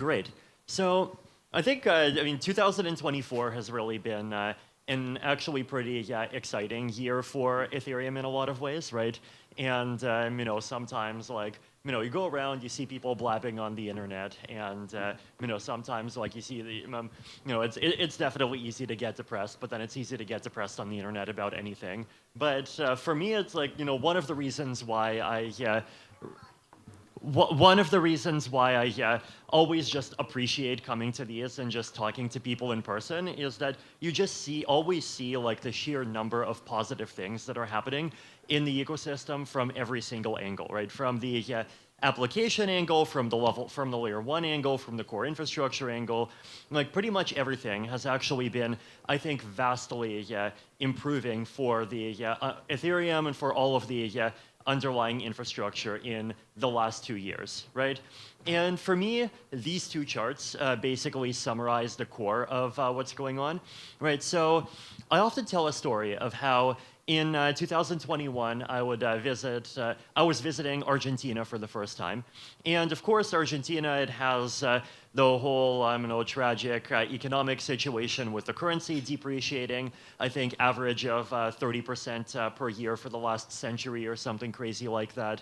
great. So I think, I mean, 2024 has really been an actually pretty exciting year for Ethereum in a lot of ways, right? And, you know, sometimes like, you know, you go around, you see people blabbing on the internet, and, you know, sometimes like you see the, you know, it's definitely easy to get depressed, but then it's easy to get depressed on the internet about anything. But for me, it's like, you know, one of the reasons why one of the reasons why I always just appreciate coming to these and just talking to people in person is that you just always see like the sheer number of positive things that are happening in the ecosystem from every single angle, right? From the application angle, from the layer one angle, from the core infrastructure angle, like pretty much everything has actually been, I think, vastly improving for the Ethereum and for all of the underlying infrastructure in the last 2 years, right? And for me, these two charts basically summarize the core of what's going on, right? So I often tell a story of how in 2021, I was visiting Argentina for the first time. And of course, Argentina, it has the whole, tragic economic situation with the currency depreciating, I think average of 30% per year for the last century or something crazy like that.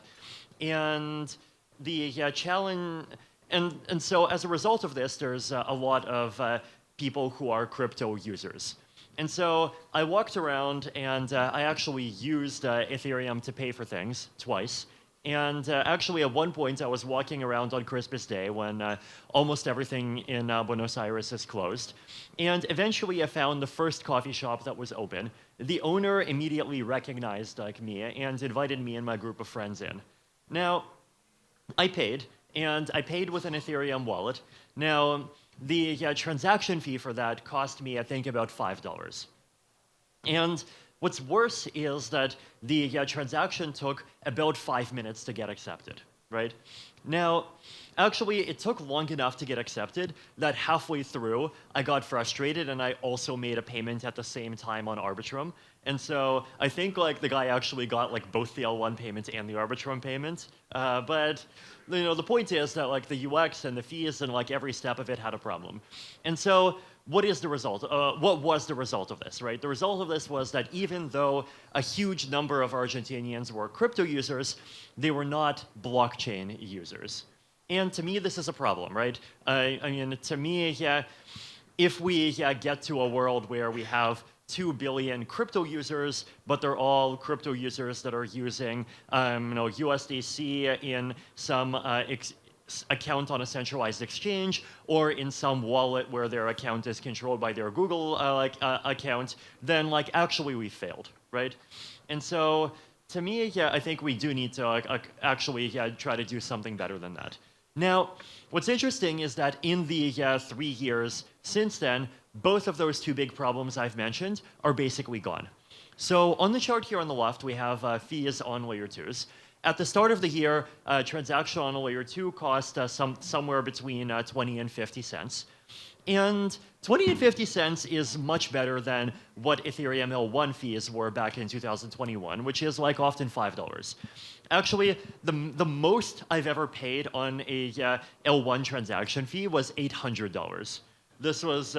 And the challenge, and so as a result of this, there's a lot of people who are crypto users. And so I walked around and I actually used Ethereum to pay for things twice. And actually at one point I was walking around on Christmas Day when almost everything in Buenos Aires is closed. And eventually I found the first coffee shop that was open. The owner immediately recognized me and invited me and my group of friends in. Now, I paid, and I paid with an Ethereum wallet. Now, the transaction fee for that cost me, I think, about $5. And what's worse is that the transaction took about 5 minutes to get accepted, right? Now, actually, it took long enough to get accepted that halfway through, I got frustrated and I also made a payment at the same time on Arbitrum. And so I think like the guy actually got like both the L1 payment and the Arbitrum payment. But you know, the point is that like the UX and the fees and like every step of it had a problem. And so what is the result? What was the result of this, right? The result of this was that even though a huge number of Argentinians were crypto users, they were not blockchain users. And to me, this is a problem, right? I mean, to me, if we get to a world where we have 2 billion crypto users, but they're all crypto users that are using USDC in some account on a centralized exchange or in some wallet where their account is controlled by their Google account, then like actually we failed, right? And so to me, I think we do need to actually try to do something better than that. Now, what's interesting is that in the 3 years since then, both of those two big problems I've mentioned are basically gone. So on the chart here on the left, we have fees on layer 2s. At the start of the year, transaction on a layer 2 cost somewhere between 20 and 50 cents. And 20 and 50 cents is much better than what Ethereum L1 fees were back in 2021, which is like often $5. Actually, the most I've ever paid on a L1 transaction fee was $800. This was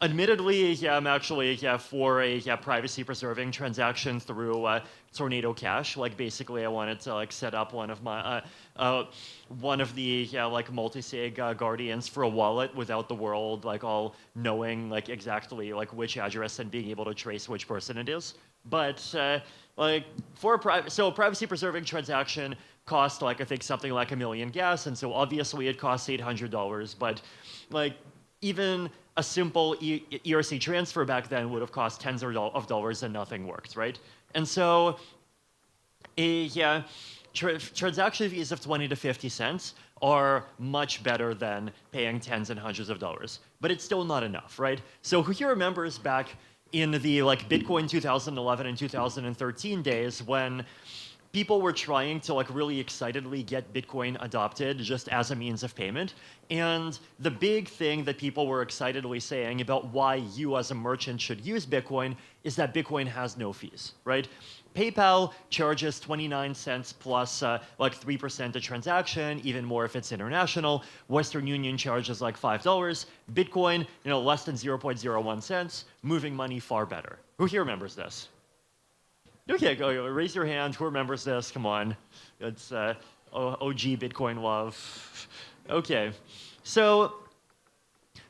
admittedly, I'm actually for a privacy-preserving transaction through Tornado Cash. Like basically, I wanted to like set up one of my one of the like multi-sig guardians for a wallet without the world like all knowing like exactly like which address and being able to trace which person it is. But like for a privacy-preserving transaction cost like I think something like $1 million gas, and so obviously it costs $800. But like even a simple ERC transfer back then would have cost tens of dollars and nothing worked, right? And so transaction fees of 20 to 50 cents are much better than paying tens and hundreds of dollars. But it's still not enough, right? So who here remembers back in the like Bitcoin 2011 and 2013 days when people were trying to like really excitedly get Bitcoin adopted just as a means of payment. And the big thing that people were excitedly saying about why you as a merchant should use Bitcoin is that Bitcoin has no fees, right? PayPal charges 29 cents plus like 3% a transaction, even more if it's international. Western Union charges like $5. Bitcoin, less than 0.01 cents. Moving money far better. Who here remembers this? Okay, go raise your hand. Who remembers this? Come on. It's OG Bitcoin love. Okay, so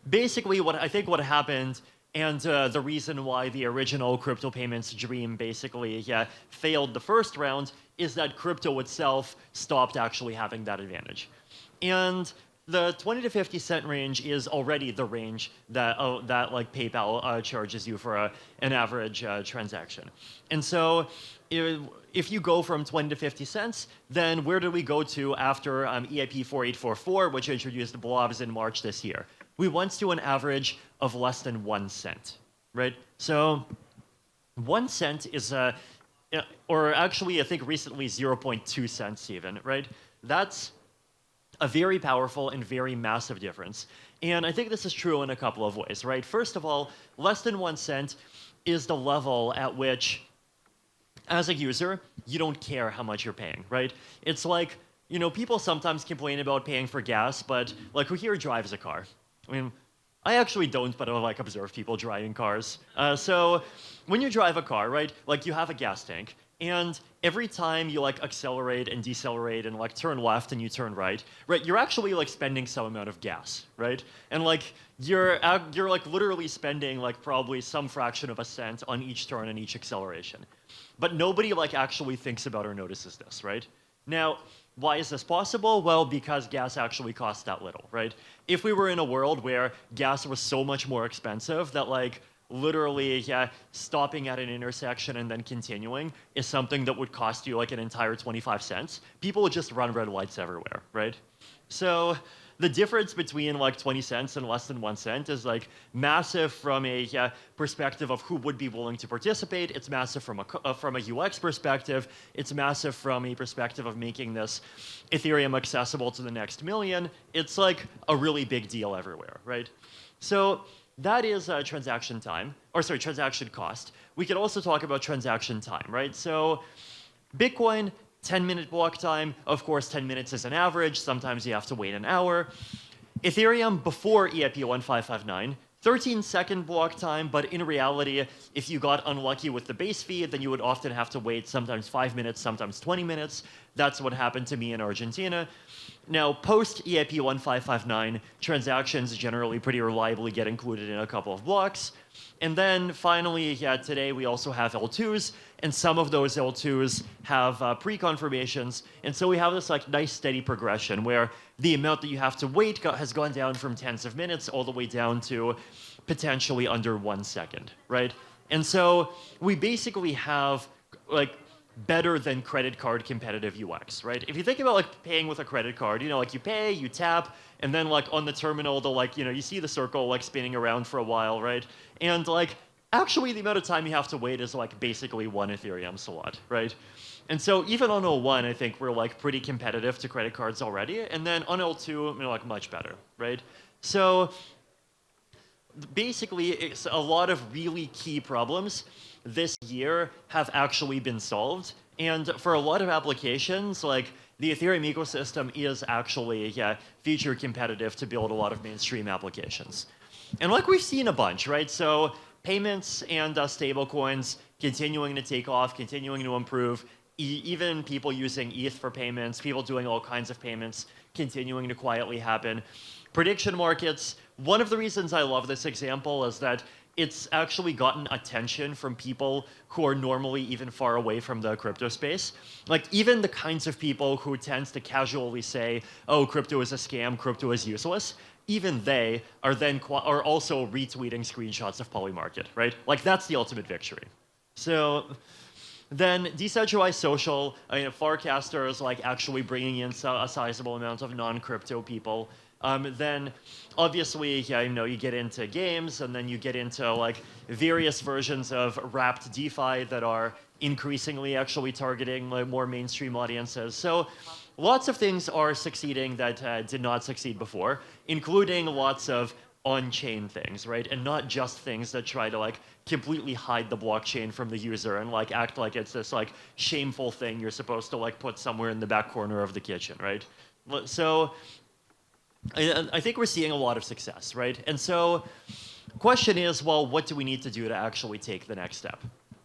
basically what happened, and the reason why the original crypto payments dream basically failed the first round, is that crypto itself stopped actually having that advantage. And the 20 to 50 cent range is already the range that like PayPal charges you for an average transaction. And so if you go from 20 to 50 cents, then where did we go to after EIP 4844, which introduced blobs in March this year? We went to an average of less than 1 cent, right? So 1 cent is or actually I think recently 0.2 cents even, right? That's a very powerful and very massive difference. And I think this is true in a couple of ways, right? First of all, less than 1 cent is the level at which, as a user, you don't care how much you're paying, right? It's like, people sometimes complain about paying for gas, but like who here drives a car? I mean, I actually don't, but I like observe people driving cars. So when you drive a car, right, like you have a gas tank, and every time you like accelerate and decelerate and like turn left and you turn right, you're actually like spending some amount of gas, right? And like you're like literally spending like probably some fraction of a cent on each turn and each acceleration. But nobody like actually thinks about or notices this, right? Now, why is this possible? Well, because gas actually costs that little, right? If we were in a world where gas was so much more expensive that like literally stopping at an intersection and then continuing is something that would cost you like an entire 25 cents, people would just run red lights everywhere, right? So the difference between like 20 cents and less than 1 cent is like massive from a perspective of who would be willing to participate. It's massive from a UX perspective. It's massive from a perspective of making this Ethereum accessible to the next million. It's like a really big deal everywhere, right? So that is transaction cost. We could also talk about transaction time, right? So Bitcoin, 10-minute block time. Of course, 10 minutes is an average. Sometimes you have to wait an hour. Ethereum before EIP 1559, 13-second block time, but in reality, if you got unlucky with the base fee, then you would often have to wait sometimes 5 minutes, sometimes 20 minutes. That's what happened to me in Argentina. Now, post EIP 1559, transactions generally pretty reliably get included in a couple of blocks. And then finally, today we also have L2s, and some of those L2s have pre-confirmations. And so we have this like nice steady progression where the amount that you have to wait has gone down from tens of minutes all the way down to potentially under 1 second, right? And so we basically have like better than credit card competitive UX, right? If you think about like paying with a credit card, like you pay, you tap, and then like on the terminal, the like, you see the circle like spinning around for a while, right? And like actually the amount of time you have to wait is like basically 1 Ethereum slot, right? And so even on L1, I think we're like pretty competitive to credit cards already. And then on L2, like much better, right? So basically it's a lot of really key problems this year have actually been solved. And for a lot of applications, like the Ethereum ecosystem is actually feature competitive to build a lot of mainstream applications. And like we've seen a bunch, right? So payments and stablecoins continuing to take off, continuing to improve, even people using ETH for payments, people doing all kinds of payments continuing to quietly happen. Prediction markets, one of the reasons I love this example is that it's actually gotten attention from people who are normally even far away from the crypto space. Like even the kinds of people who tends to casually say, oh, crypto is a scam, crypto is useless, even they are then are also retweeting screenshots of Polymarket, right? Like that's the ultimate victory. So then decentralized social, Farcaster is like actually bringing in a sizable amount of non-crypto people. then obviously, yeah, you get into games, and then you get into like various versions of wrapped DeFi that are increasingly actually targeting like more mainstream audiences. So lots of things are succeeding that did not succeed before, including lots of on-chain things, right? And not just things that try to like completely hide the blockchain from the user and like act like it's this like shameful thing you're supposed to like put somewhere in the back corner of the kitchen, right? So I think we're seeing a lot of success, right? And so question is, well, what do we need to do to actually take the next step?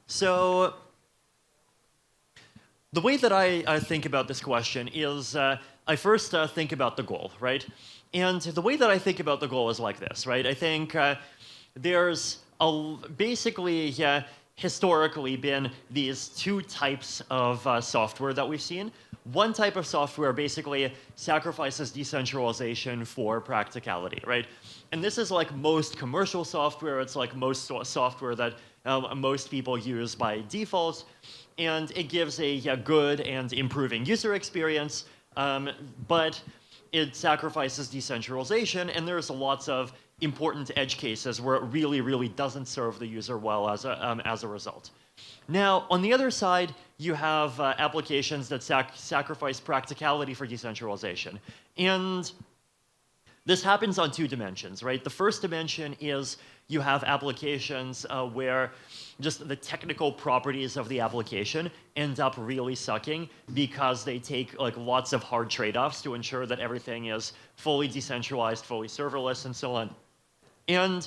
So the way that I think about this question is I first think about the goal, right? And the way that I think about the goal is like this, right? I think there's basically historically been these two types of software that we've seen. One type of software basically sacrifices decentralization for practicality, right? And this is like most commercial software. It's like most software that most people use by default. And it gives a good and improving user experience, but it sacrifices decentralization, and there's lots of important edge cases where it really, really doesn't serve the user well as a result. Now, on the other side, you have applications that sacrifice practicality for decentralization. And this happens on two dimensions, right? The first dimension is you have applications where just the technical properties of the application end up really sucking because they take like lots of hard trade-offs to ensure that everything is fully decentralized, fully serverless, and so on. And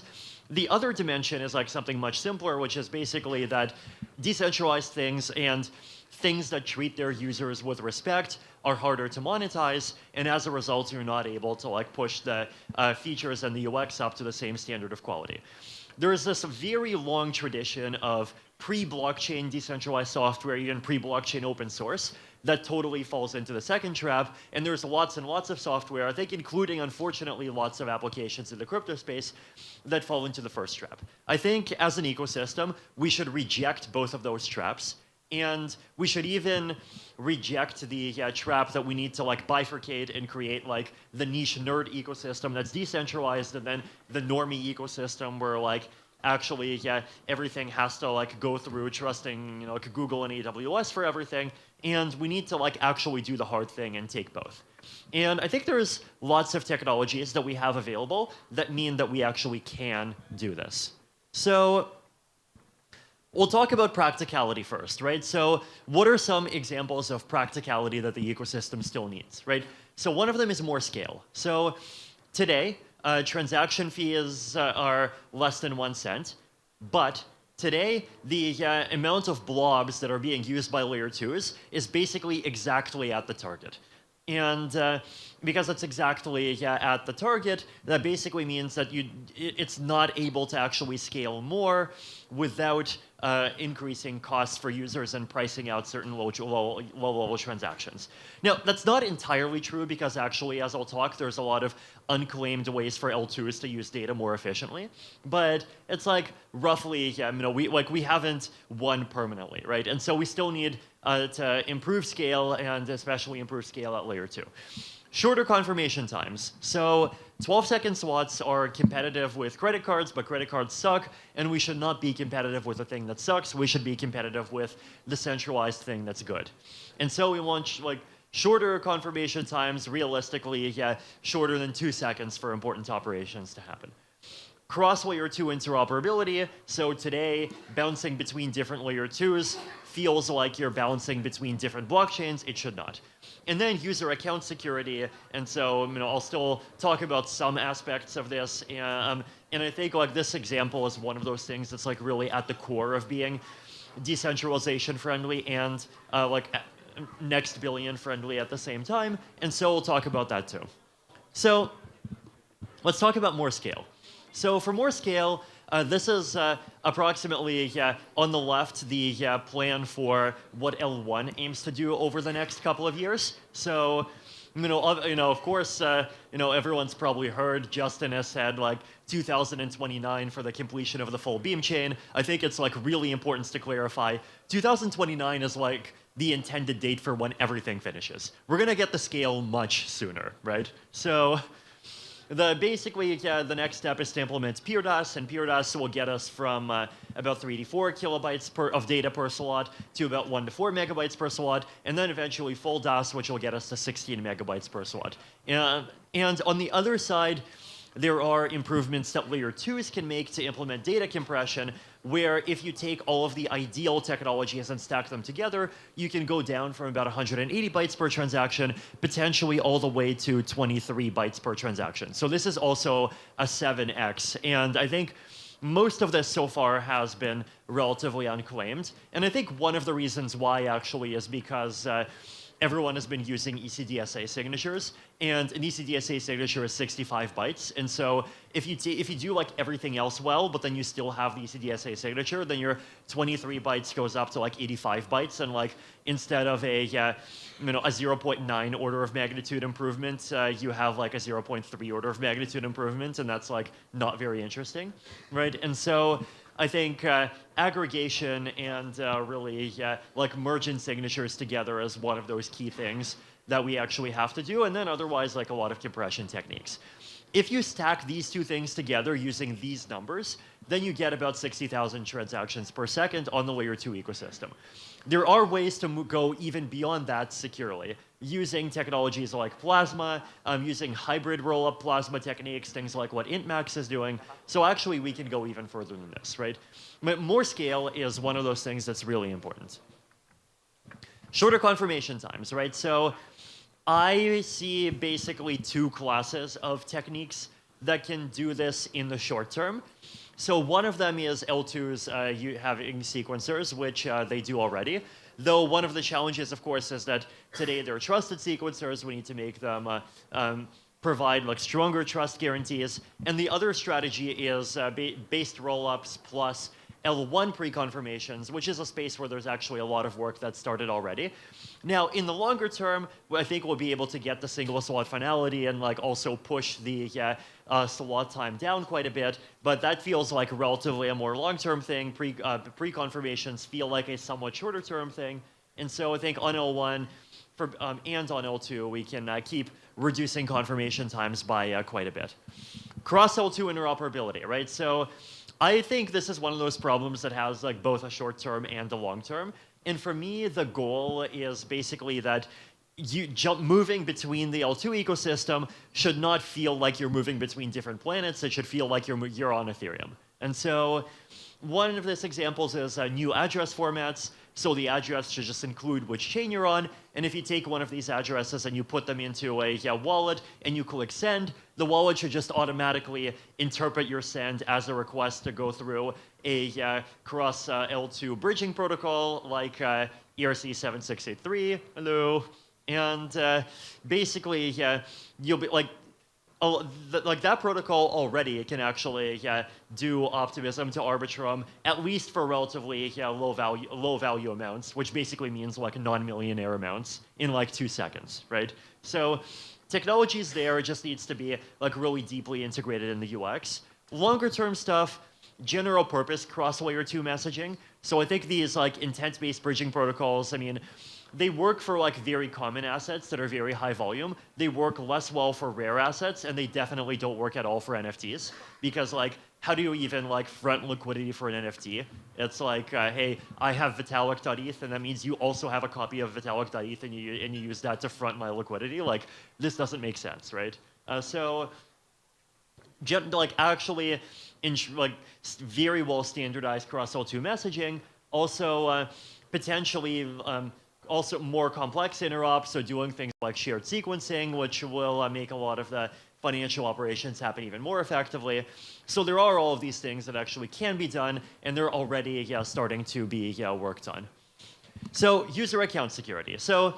the other dimension is like something much simpler, which is basically that decentralized things and things that treat their users with respect are harder to monetize, and as a result, you're not able to like push the features and the UX up to the same standard of quality. There is this very long tradition of pre-blockchain decentralized software, even pre-blockchain open source, that totally falls into the second trap, and there's lots and lots of software, I think including, unfortunately, lots of applications in the crypto space that fall into the first trap. I think as an ecosystem, we should reject both of those traps, and we should even reject the trap that we need to like bifurcate and create like the niche nerd ecosystem that's decentralized, and then the normie ecosystem where like actually everything has to like go through trusting like Google and AWS for everything, and we need to like actually do the hard thing and take both. And I think there's lots of technologies that we have available that mean that we actually can do this. So we'll talk about practicality first, right? So what are some examples of practicality that the ecosystem still needs, right? So one of them is more scale. So today, transaction fees are less than 1 cent, but today, the amount of blobs that are being used by layer 2s is basically exactly at the target. And because it's exactly at the target, that basically means that it's not able to actually scale more without increasing costs for users and pricing out certain low-level transactions. Now, that's not entirely true because actually, as I'll talk, there's a lot of unclaimed ways for L2s to use data more efficiently. But it's like roughly, we haven't won permanently, right? And so we still need to improve scale, and especially improve scale at layer 2. Shorter confirmation times. So 12-second slots are competitive with credit cards, but credit cards suck, and we should not be competitive with the thing that sucks. We should be competitive with the centralized thing that's good. And so we want like shorter confirmation times, realistically, shorter than 2 seconds for important operations to happen. Cross layer 2 interoperability. So today, bouncing between different layer 2s feels like you're bouncing between different blockchains. It should not. And then user account security. And so I'll still talk about some aspects of this. And I think like this example is one of those things that's like really at the core of being decentralization friendly and like next billion friendly at the same time. And so we'll talk about that too. So let's talk about more scale. So for more scale, this is approximately on the left the plan for what L1 aims to do over the next couple of years. So of course, everyone's probably heard Justin has said like 2029 for the completion of the full beam chain. I think it's like really important to clarify 2029 is like the intended date for when everything finishes. We're gonna get the scale much sooner, right? So Basically, the next step is to implement PeerDAS, and PeerDAS will get us from about 3 to 4 kilobytes of data per slot to about 1 to 4 megabytes per slot, and then eventually full DAS, which will get us to 16 megabytes per slot. And on the other side, there are improvements that layer 2s can make to implement data compression, where if you take all of the ideal technologies and stack them together, you can go down from about 180 bytes per transaction, potentially all the way to 23 bytes per transaction. So this is also a 7x. And I think most of this so far has been relatively unclaimed. And I think one of the reasons why actually is because everyone has been using ECDSA signatures, and an ECDSA signature is 65 bytes. And so if you do like everything else well, but then you still have the ECDSA signature, then your 23 bytes goes up to like 85 bytes, and like instead of a 0.9 order of magnitude improvement, you have like a 0.3 order of magnitude improvement, and that's like not very interesting, right? And so I think aggregation and really like merging signatures together is one of those key things that we actually have to do, and then otherwise like a lot of compression techniques. If you stack these two things together using these numbers, then you get about 60,000 transactions per second on the layer 2 ecosystem. There are ways to go even beyond that securely, using technologies like Plasma, using hybrid roll-up Plasma techniques, things like what IntMax is doing. So actually, we can go even further than this, right? But more scale is one of those things that's really important. Shorter confirmation times, right? So I see basically two classes of techniques that can do this in the short term. So one of them is L2's having sequencers, which they do already. Though one of the challenges, of course, is that today they're trusted sequencers. We need to make them provide like stronger trust guarantees. And the other strategy is based rollups plus L1 pre-confirmations, which is a space where there's actually a lot of work that's started already. Now, in the longer term, I think we'll be able to get the single slot finality and like also push the slot time down quite a bit, but that feels like relatively a more long-term thing. Pre-confirmations feel like a somewhat shorter-term thing, and so I think on L1 and on L2, we can keep reducing confirmation times by quite a bit. Cross L2 interoperability, right? So I think this is one of those problems that has like both a short term and a long term. And for me, the goal is basically that moving between the L2 ecosystem should not feel like you're moving between different planets. It should feel like you're on Ethereum. And so one of these examples is new address formats. So the address should just include which chain you're on. And if you take one of these addresses and you put them into a wallet and you click send, the wallet should just automatically interpret your send as a request to go through a cross L2 bridging protocol like ERC7683. Hello. And basically, you'll be like, like that protocol already can actually do optimism to Arbitrum, at least for relatively low value amounts, which basically means like non-millionaire amounts in like 2 seconds, right? So technologies there, just needs to be like really deeply integrated in the UX. Longer term stuff, general purpose cross layer 2 messaging. So I think these like intent-based bridging protocols, I mean, they work for like very common assets that are very high volume. They work less well for rare assets, and they definitely don't work at all for NFTs, because like, how do you even like front liquidity for an NFT? It's like, hey, I have Vitalik.eth, and that means you also have a copy of Vitalik.eth, and you use that to front my liquidity. Like, this doesn't make sense, right? So, like actually, like very well standardized cross L2 messaging. Also, potentially. Also more complex interops, so doing things like shared sequencing, which will make a lot of the financial operations happen even more effectively. So there are all of these things that actually can be done, and they're already starting to be worked on. So user account security. So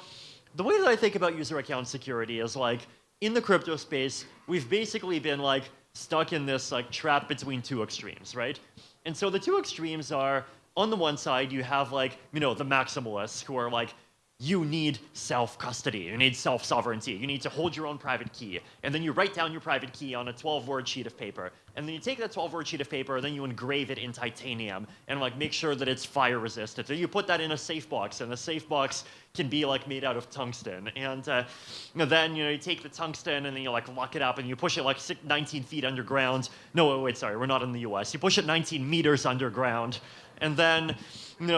the way that I think about user account security is like, in the crypto space, we've basically been like stuck in this like trap between two extremes, right? And so the two extremes are, on the one side, you have like, the maximalists who are like, you need self-custody, you need self-sovereignty, you need to hold your own private key, and then you write down your private key on a 12-word sheet of paper, and then you take that 12-word sheet of paper, and then you engrave it in titanium, and like make sure that it's fire resistant. So you put that in a safe box, and the safe box can be like made out of tungsten, and then you take the tungsten, and then you like lock it up, and you push it like 19 feet underground. No, wait, sorry, we're not in the U.S. You push it 19 meters underground, and then and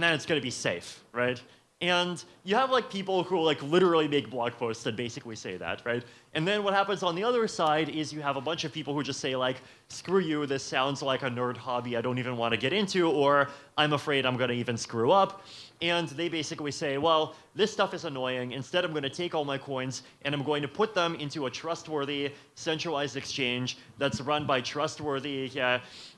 then it's going to be safe, right? And you have like people who like literally make blog posts that basically say that, right? And then what happens on the other side is you have a bunch of people who just say like, screw you, this sounds like a nerd hobby I don't even want to get into, or I'm afraid I'm going to even screw up. And they basically say, well, this stuff is annoying. Instead, I'm going to take all my coins and I'm going to put them into a trustworthy, centralized exchange that's run by trustworthy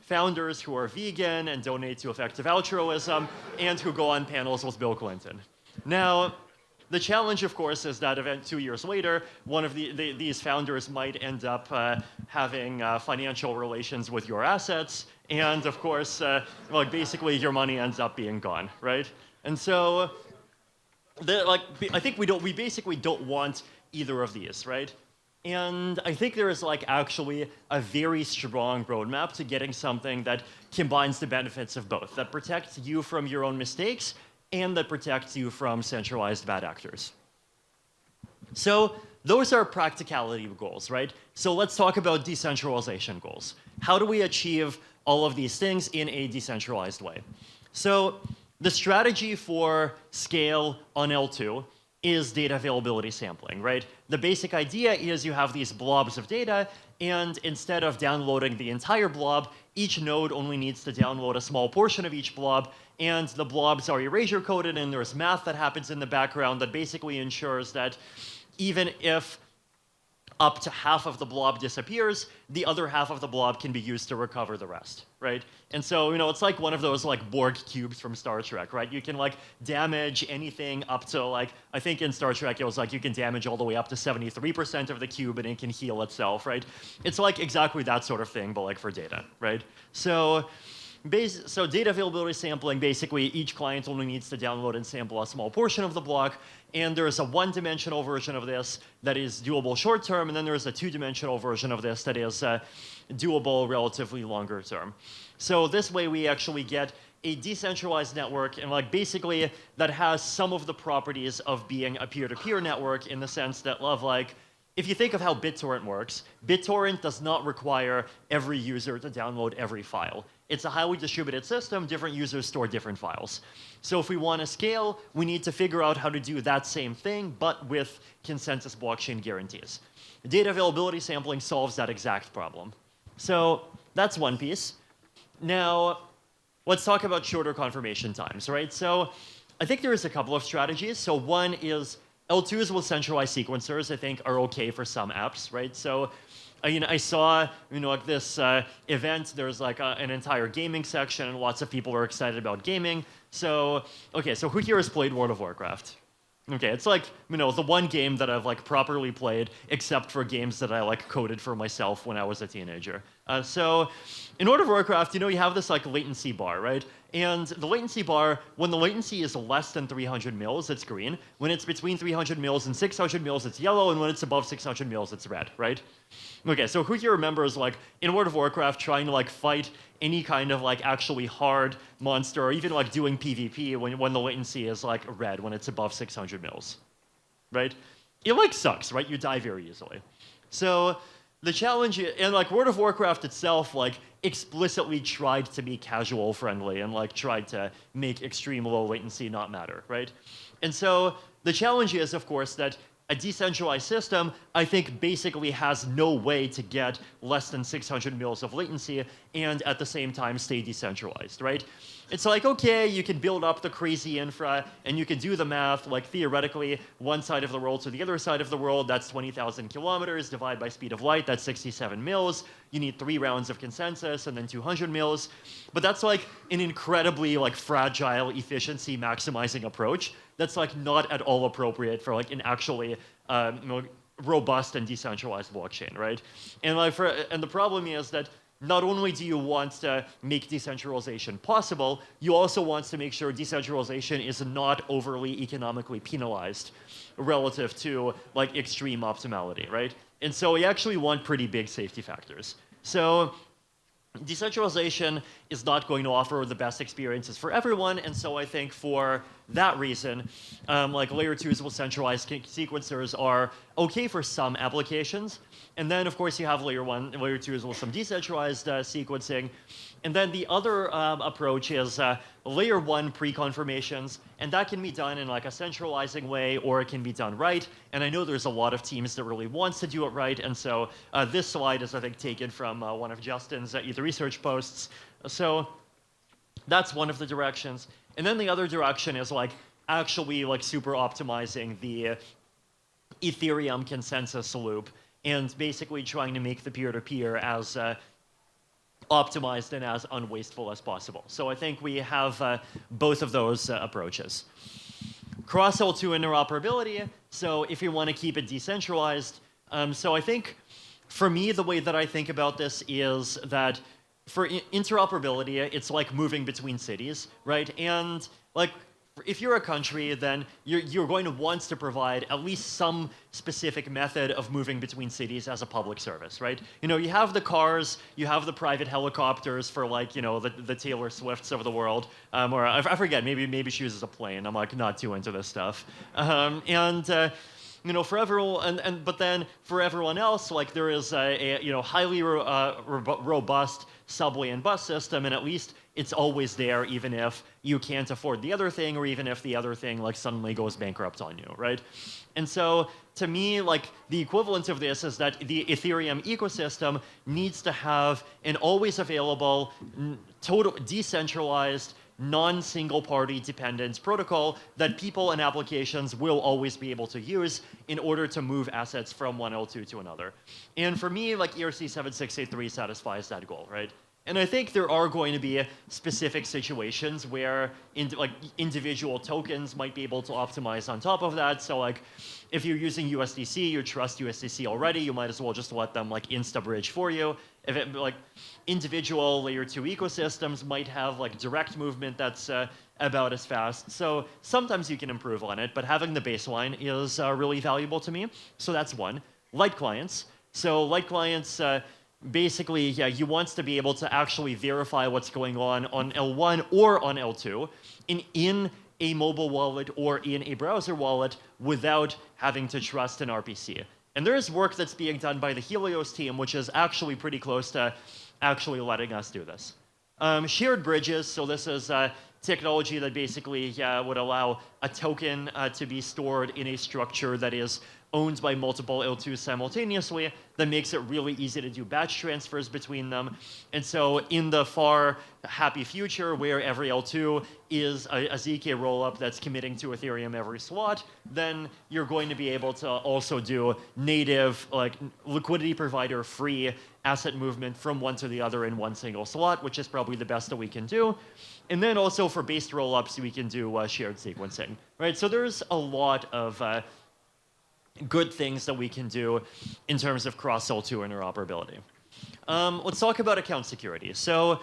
founders who are vegan and donate to effective altruism and who go on panels with Bill Clinton. Now, the challenge, of course, is that 2 years later, one of these founders might end up having financial relations with your assets, and of course, like basically your money ends up being gone, right? And so, I think we basically don't want either of these, right? And I think there is like actually a very strong roadmap to getting something that combines the benefits of both, that protects you from your own mistakes and that protects you from centralized bad actors. So those are practicality goals, right? So let's talk about decentralization goals. How do we achieve all of these things in a decentralized way? So the strategy for scale on L2 is data availability sampling, right? The basic idea is you have these blobs of data, and instead of downloading the entire blob, each node only needs to download a small portion of each blob, and the blobs are erasure coded, and there's math that happens in the background that basically ensures that even if up to half of the blob disappears, the other half of the blob can be used to recover the rest, right? And so, it's like one of those like Borg cubes from Star Trek, right? You can like damage anything up to like, I think in Star Trek it was like you can damage all the way up to 73% of the cube and it can heal itself, right? It's like exactly that sort of thing, but like for data, right? So data availability sampling, basically each client only needs to download and sample a small portion of the block, and there's a one-dimensional version of this that is doable short-term, and then there's a two-dimensional version of this that is doable relatively longer term. So this way we actually get a decentralized network, and like basically that has some of the properties of being a peer-to-peer network in the sense that if you think of how BitTorrent works, BitTorrent does not require every user to download every file. It's a highly distributed system. Different users store different files. So if we want to scale, we need to figure out how to do that same thing, but with consensus blockchain guarantees. Data availability sampling solves that exact problem. So that's one piece. Now, let's talk about shorter confirmation times, right? So I think there is a couple of strategies. So one is L2s with centralized sequencers, I think, are okay for some apps, right? So I saw, like this event, there's like an entire gaming section, and lots of people are excited about gaming. So, okay, so who here has played World of Warcraft? Okay, it's like, the one game that I've like properly played, except for games that I like coded for myself when I was a teenager. So in World of Warcraft, you have this like latency bar, right? And the latency bar, when the latency is less than 300 mils, it's green. When it's between 300 mils and 600 mils, it's yellow. And when it's above 600 mils, it's red, right? Okay, so who here remembers like in World of Warcraft trying to like fight any kind of like actually hard monster, or even like doing PvP when the latency is like red, when it's above 600 mils, right? It like sucks, right? You die very easily. So the challenge, and like World of Warcraft itself, like explicitly tried to be casual friendly and like tried to make extreme low latency not matter, right? And so the challenge is, of course, that a decentralized system, I think, basically has no way to get less than 600 mils of latency and at the same time stay decentralized, right? It's like, okay, you can build up the crazy infra and you can do the math, like theoretically, one side of the world to the other side of the world, that's 20,000 kilometers, divide by speed of light, that's 67 mils. You need 3 rounds of consensus and then 200 mils. But that's like an incredibly like fragile efficiency maximizing approach that's like not at all appropriate for like an actually robust and decentralized blockchain, right? And the problem is that not only do you want to make decentralization possible, you also want to make sure decentralization is not overly economically penalized relative to like extreme optimality, right? And so we actually want pretty big safety factors. So decentralization is not going to offer the best experiences for everyone, and so I think for that reason, like layer 2s with centralized sequencers are okay for some applications, and then of course you have layer 2s with some decentralized sequencing, and then the other approach is layer 1 pre-confirmations, and that can be done in like a centralizing way, or it can be done right, and I know there's a lot of teams that really wants to do it right, and so this slide is I think taken from one of Justin's ETH research posts. So that's one of the directions. And then the other direction is like actually like super optimizing the Ethereum consensus loop and basically trying to make the peer-to-peer as optimized and as unwasteful as possible. So I think we have both of those approaches. Cross L2 interoperability. So if you want to keep it decentralized, so I think for me, the way that I think about this is that for interoperability, it's like moving between cities, right? And like, if you're a country, then you're going to want to provide at least some specific method of moving between cities as a public service, right? You know, you have the cars, you have the private helicopters for like, you know, the Taylor Swifts of the world, or I forget, maybe she uses a plane. I'm like not too into this stuff, you know, for everyone, but then for everyone else, like there is a you know highly robust subway and bus system, and at least it's always there, even if you can't afford the other thing, or even if the other thing like suddenly goes bankrupt on you, right? And so to me, like the equivalent of this is that the Ethereum ecosystem needs to have an always available, total decentralized, non-single party dependent protocol that people and applications will always be able to use in order to move assets from one L2 to another. And for me, like ERC 7683 satisfies that goal, right? And I think there are going to be specific situations where like individual tokens might be able to optimize on top of that. So like if you're using USDC, you trust USDC already, you might as well just let them like insta-bridge for you. If it like individual layer 2 ecosystems might have like direct movement that's about as fast. So sometimes you can improve on it, but having the baseline is really valuable to me. So that's one. Light clients. So light clients, basically, yeah, you want to be able to actually verify what's going on L1 or on L2 in a mobile wallet or in a browser wallet without having to trust an RPC. And there is work that's being done by the Helios team, which is actually pretty close to actually letting us do this. Shared bridges, so this is technology that basically would allow a token to be stored in a structure that is owned by multiple L2s simultaneously. That makes it really easy to do batch transfers between them. And so in the far happy future where every L2 is a ZK rollup that's committing to Ethereum every slot, then you're going to be able to also do native, like liquidity provider free asset movement from one to the other in one single slot, which is probably the best that we can do. And then also for based rollups, we can do shared sequencing, right? So there's a lot of good things that we can do in terms of cross-L2 interoperability. Let's talk about account security. So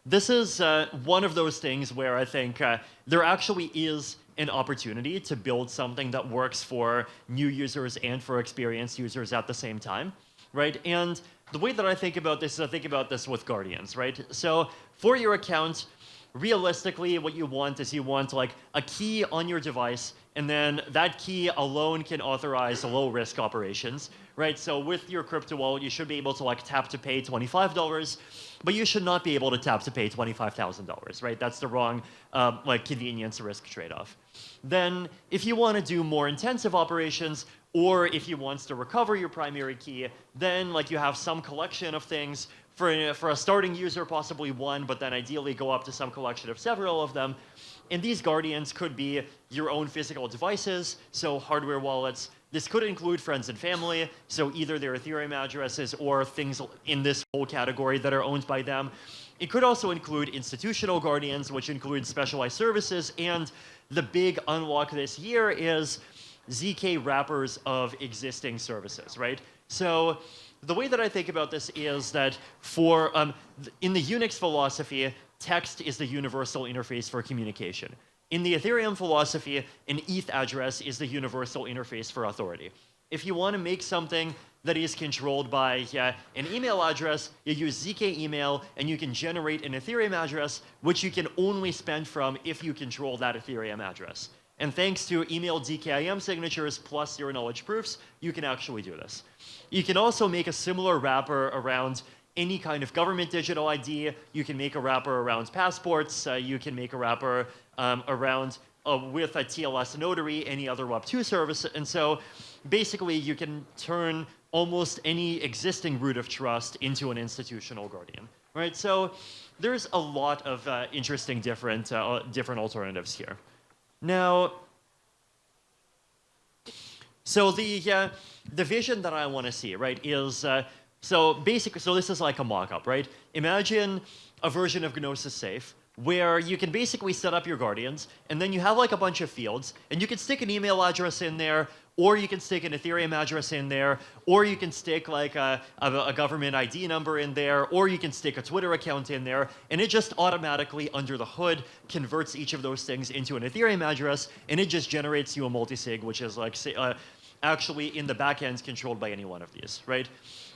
this is one of those things where I think there actually is an opportunity to build something that works for new users and for experienced users at the same time, right? And the way that I think about this is I think about this with Guardians, right? So for your account, realistically, what you want is you want like a key on your device, and then that key alone can authorize low-risk operations, right? So with your crypto wallet, you should be able to like tap to pay $25, but you should not be able to tap to pay $25,000, right? That's the wrong like convenience risk trade-off. Then if you want to do more intensive operations, or if you want to recover your primary key, then like you have some collection of things. For a starting user, possibly one, but then ideally go up to some collection of several of them. And these guardians could be your own physical devices, so hardware wallets. This could include friends and family, so either their Ethereum addresses or things in this whole category that are owned by them. It could also include institutional guardians, which include specialized services, and the big unlock this year is ZK wrappers of existing services, right? So the way that I think about this is that for in the Unix philosophy, text is the universal interface for communication. In the Ethereum philosophy, an ETH address is the universal interface for authority. If you want to make something that is controlled by an email address, you use ZK email, and you can generate an Ethereum address, which you can only spend from if you control that Ethereum address. And thanks to email DKIM signatures plus zero knowledge proofs, you can actually do this. You can also make a similar wrapper around any kind of government digital ID. You can make a wrapper around passports. You can make a wrapper around with a TLS notary, any other Web2 service. And so basically, you can turn almost any existing root of trust into an institutional guardian, right? So there's a lot of interesting different alternatives here. Now, so the vision that I want to see, right, is so basically, so this is like a mock-up, right? Imagine a version of Gnosis Safe where you can basically set up your guardians, and then you have like a bunch of fields, and you can stick an email address in there, or you can stick an Ethereum address in there, or you can stick like a government ID number in there, or you can stick a Twitter account in there, and it just automatically under the hood converts each of those things into an Ethereum address, and it just generates you a multisig, which is like actually in the backend controlled by any one of these, right?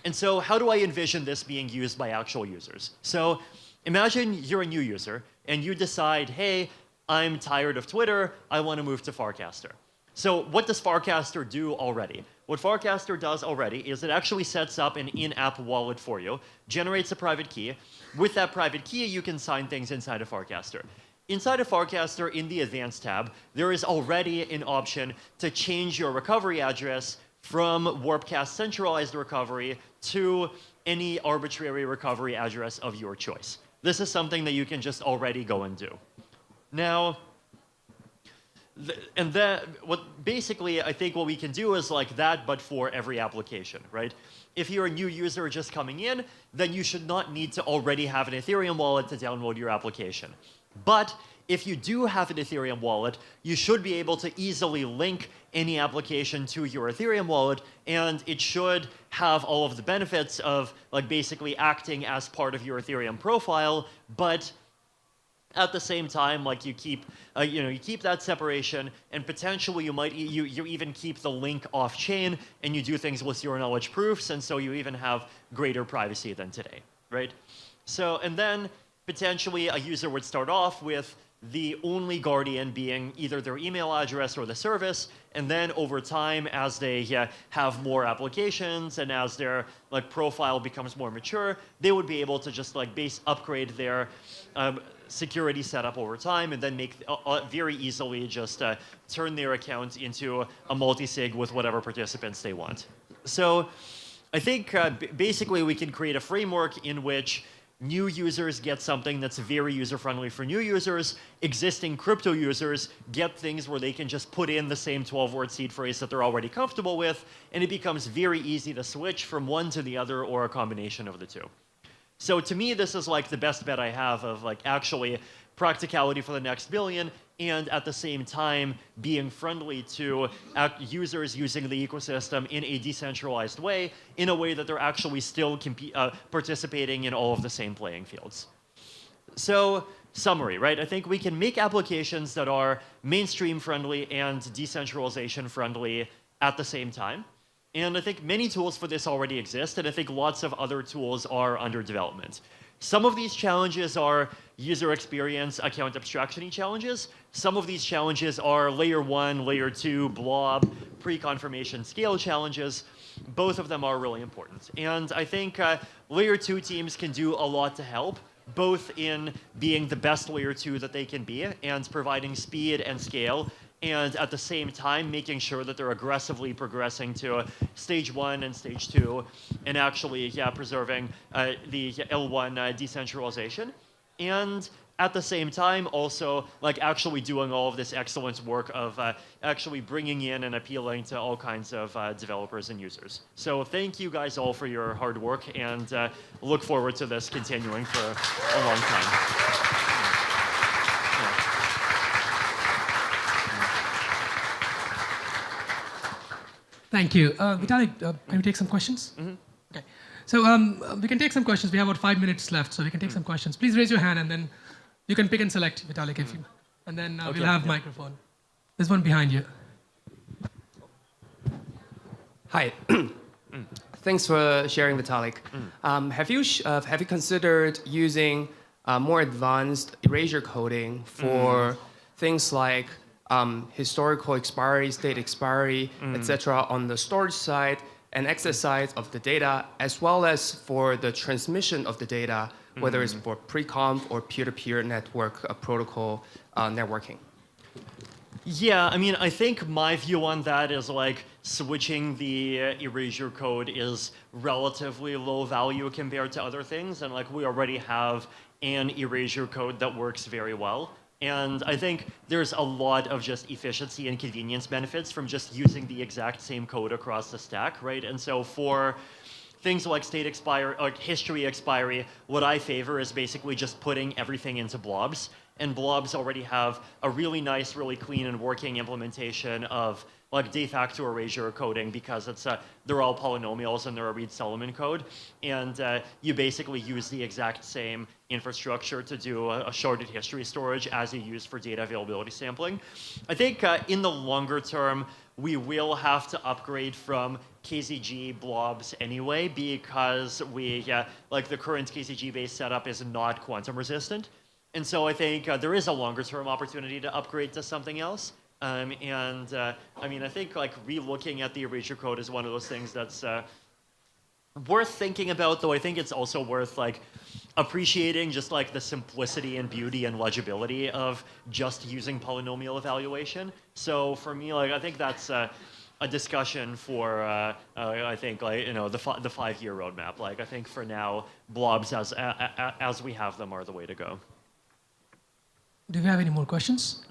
And so how do I envision this being used by actual users? So imagine you're a new user, and you decide, hey, I'm tired of Twitter, I want to move to Farcaster. So what does Farcaster do already? What Farcaster does already is it actually sets up an in-app wallet for you, generates a private key. With that private key, you can sign things inside of Farcaster. Inside of Farcaster, in the Advanced tab, there is already an option to change your recovery address from Warpcast centralized recovery to any arbitrary recovery address of your choice. This is something that you can just already go and do. Now, basically, I think what we can do is like that, but for every application, right? If you're a new user just coming in, then you should not need to already have an Ethereum wallet to download your application. But if you do have an Ethereum wallet, you should be able to easily link any application to your Ethereum wallet, and it should have all of the benefits of like basically acting as part of your Ethereum profile, but at the same time, like you keep that separation, and potentially you even keep the link off chain, and you do things with zero knowledge proofs, and so you even have greater privacy than today, right? So, and then potentially a user would start off with the only guardian being either their email address or the service, and then over time, as they have more applications and as their like profile becomes more mature, they would be able to just like upgrade their security setup over time, and then make very easily just turn their account into a multi-sig with whatever participants they want. So I think basically we can create a framework in which new users get something that's very user-friendly for new users. Existing crypto users get things where they can just put in the same 12-word seed phrase that they're already comfortable with, and it becomes very easy to switch from one to the other or a combination of the two. So to me, this is like the best bet I have of like actually practicality for the next billion, and at the same time being friendly to users using the ecosystem in a decentralized way, in a way that they're actually still participating in all of the same playing fields. So summary, right? I think we can make applications that are mainstream friendly and decentralization friendly at the same time. And I think many tools for this already exist, and I think lots of other tools are under development. Some of these challenges are user experience, account abstraction challenges. Some of these challenges are layer 1, layer 2, blob, pre-confirmation scale challenges. Both of them are really important. And I think layer 2 teams can do a lot to help, both in being the best layer 2 that they can be and providing speed and scale, and at the same time making sure that they're aggressively progressing to stage 1 and stage 2, and actually preserving the L1 decentralization. And at the same time also like actually doing all of this excellent work of actually bringing in and appealing to all kinds of developers and users. So thank you guys all for your hard work, and look forward to this continuing for a long time. Thank you. Vitalik, can we take some questions? Mm-hmm. Okay. So we can take some questions. We have about 5 minutes left, so we can take some questions. Please raise your hand, and then you can pick and select, Vitalik, if you. And then we'll have microphone. There's one behind you. Hi. Thanks for sharing, Vitalik. Have you considered using more advanced erasure coding for things like historical expiry, state expiry, etc., on the storage side and access side of the data, as well as for the transmission of the data, whether it's for pre-conf or peer-to-peer network protocol networking? Yeah, I mean, I think my view on that is like switching the erasure code is relatively low value compared to other things, and like we already have an erasure code that works very well. And I think there's a lot of just efficiency and convenience benefits from just using the exact same code across the stack, right? And so for things like state expiry, like history expiry, what I favor is basically just putting everything into blobs. And blobs already have a really nice, really clean and working implementation of like de facto erasure coding because it's they're all polynomials and they're a Reed-Solomon code. And you basically use the exact same infrastructure to do a sharded history storage as you use for data availability sampling. I think in the longer term, we will have to upgrade from KZG blobs anyway because like the current KZG-based setup is not quantum resistant. And so I think there is a longer term opportunity to upgrade to something else. I mean, I think like re-looking at the erasure code is one of those things that's worth thinking about, though I think it's also worth like appreciating just like the simplicity and beauty and legibility of just using polynomial evaluation. So for me, like I think that's a discussion for I think like the 5-year roadmap. Like I think for now, blobs as we have them are the way to go. Do we have any more questions?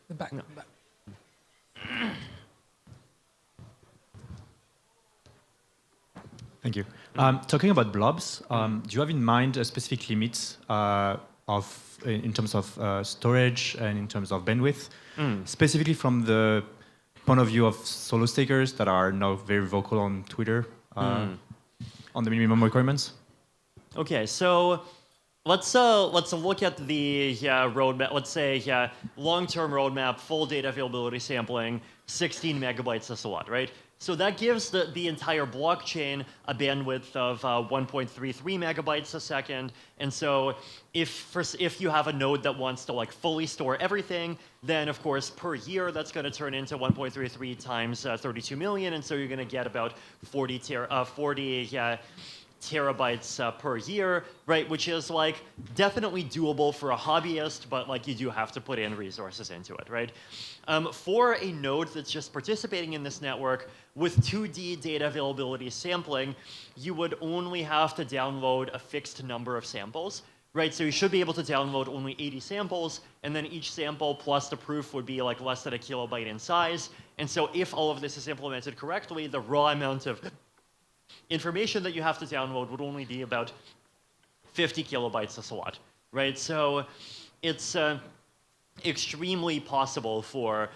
The back. No. Back. Thank you. Talking about blobs, do you have in mind a specific limits in terms of storage and in terms of bandwidth, specifically from the point of view of solo stakers that are now very vocal on Twitter on the minimum requirements? Okay, so let's look at the roadmap. Let's say long-term roadmap, full data availability sampling, 16 megabytes. That's a lot, right? So that gives the entire blockchain a bandwidth of 1.33 megabytes a second. And so if you have a node that wants to like fully store everything, then of course per year that's going to turn into 1.33 times 32 million, and so you're going to get about 40 terabytes per year, right? Which is like definitely doable for a hobbyist, but like you do have to put in resources into it, right? For a node that's just participating in this network with 2D data availability sampling, you would only have to download a fixed number of samples, right? So you should be able to download only 80 samples, and then each sample plus the proof would be like less than a kilobyte in size. And so if all of this is implemented correctly, the raw amount of information that you have to download would only be about 50 kilobytes a slot, right? So it's extremely possible for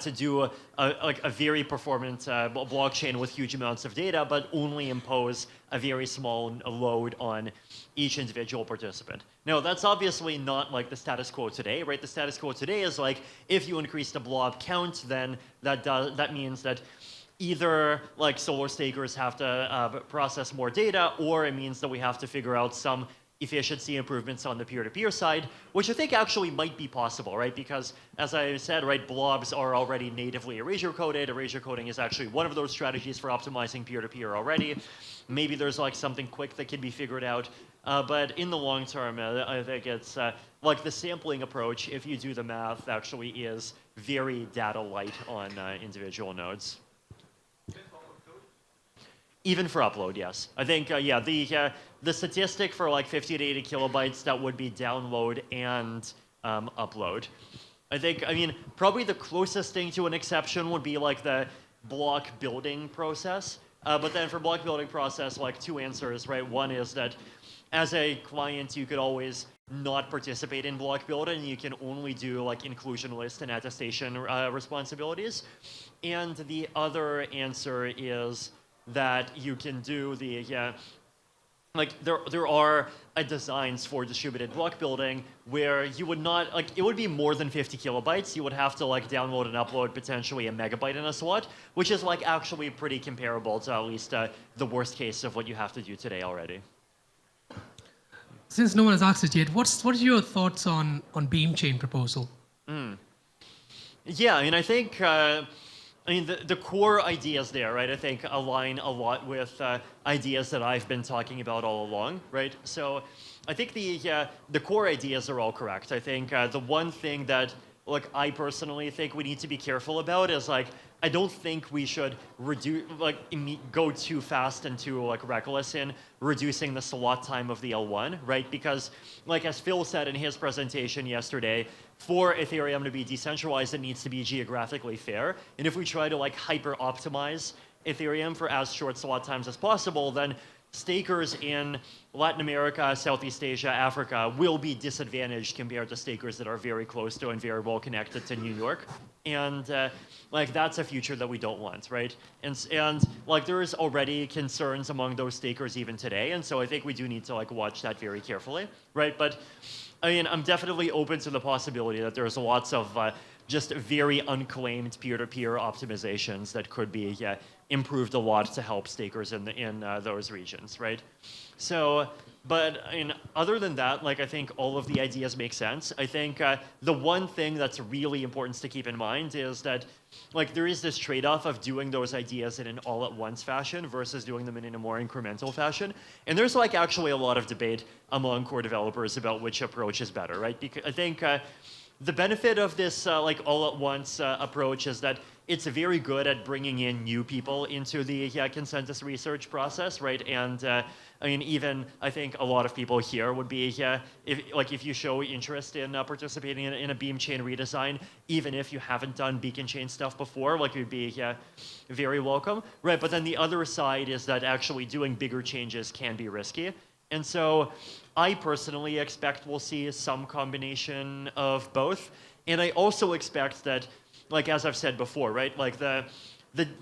to do a very performant blockchain with huge amounts of data, but only impose a very small load on each individual participant. Now, that's obviously not like the status quo today, right? The status quo today is like if you increase the blob count, then that means that either like solar stakers have to process more data, or it means that we have to figure out some efficiency improvements on the peer-to-peer side, which I think actually might be possible, right? Because as I said, right, blobs are already natively erasure coded. Erasure coding is actually one of those strategies for optimizing peer-to-peer already. Maybe there's like something quick that can be figured out. But in the long term, I think it's like the sampling approach, if you do the math, actually is very data light on individual nodes. Even for upload, yes. I think, the statistic for like 50 to 80 kilobytes, that would be download and upload. I mean, probably the closest thing to an exception would be like the block building process. But then for block building process, like two answers, right? One is that as a client, you could always not participate in block building. You can only do like inclusion list and attestation responsibilities. And the other answer is that you can do the like there are designs for distributed block building where you would not like it would be more than 50 kilobytes. You would have to like download and upload potentially a megabyte in a slot, which is like actually pretty comparable to at least the worst case of what you have to do today already. Since no one has asked it yet, what are your thoughts on Beam Chain proposal? Yeah, I mean, I think, the core ideas there, right, I think align a lot with ideas that I've been talking about all along, right? So I think the core ideas are all correct. I think the one thing that, like, I personally think we need to be careful about is, like, I don't think we should go too fast and too like reckless in reducing the slot time of the L1, right? Because like as Phil said in his presentation yesterday, for Ethereum to be decentralized, it needs to be geographically fair. And if we try to like hyper optimize Ethereum for as short slot times as possible, then stakers in Latin America, Southeast Asia, Africa will be disadvantaged compared to stakers that are very close to and very well connected to New York. And like that's a future that we don't want, right? And like there is already concerns among those stakers even today, and so I think we do need to like watch that very carefully, right? But I mean, I'm definitely open to the possibility that there's lots of just very unclaimed peer-to-peer optimizations that could be improved a lot to help stakers in those regions, right? So, but I mean, other than that, like I think all of the ideas make sense. I think the one thing that's really important to keep in mind is that like there is this trade-off of doing those ideas in an all-at-once fashion versus doing them in a more incremental fashion. And there's like actually a lot of debate among core developers about which approach is better, right? Because I think the benefit of this like all-at-once approach is that it's very good at bringing in new people into the consensus research process, right? And I mean, even I think a lot of people here would be if you show interest in participating in a Beam chain redesign, even if you haven't done beacon chain stuff before, like you'd be very welcome, right? But then the other side is that actually doing bigger changes can be risky. And so I personally expect we'll see some combination of both. And I also expect that, like as I've said before, right, like the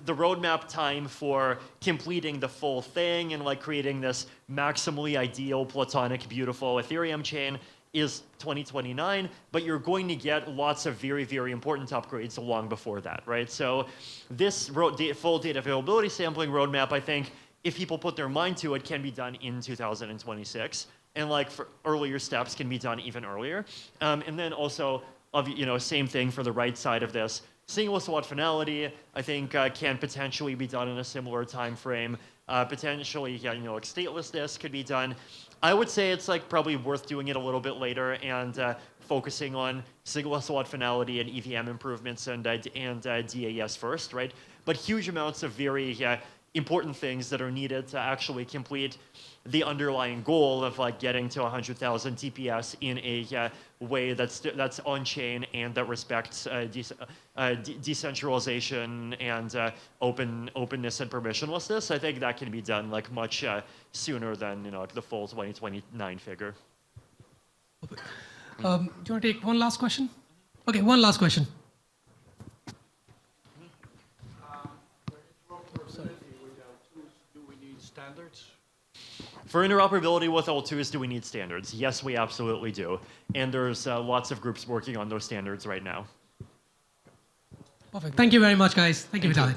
roadmap time for completing the full thing and like creating this maximally ideal, platonic, beautiful Ethereum chain is 2029, but you're going to get lots of very, very important upgrades long before that, right? So this full data availability sampling roadmap, I think, if people put their mind to it, can be done in 2026. And like for earlier steps can be done even earlier. And then also, same thing for the right side of this. Single slot finality, I think, can potentially be done in a similar time frame. Potentially, like statelessness could be done. I would say it's like probably worth doing it a little bit later and focusing on single slot finality and EVM improvements and DAS first, right? But huge amounts of very important things that are needed to actually complete the underlying goal of like getting to 100,000 TPS in a way that's on chain and that respects decentralization and openness and permissionlessness. I think that can be done like much sooner than like the full 2029 figure. Do you want to take one last question? Okay, one last question. Standards? For interoperability with L2s, do we need standards? Yes, we absolutely do. And there's lots of groups working on those standards right now. Perfect. Thank you very much, guys. Thank you, Vitalik.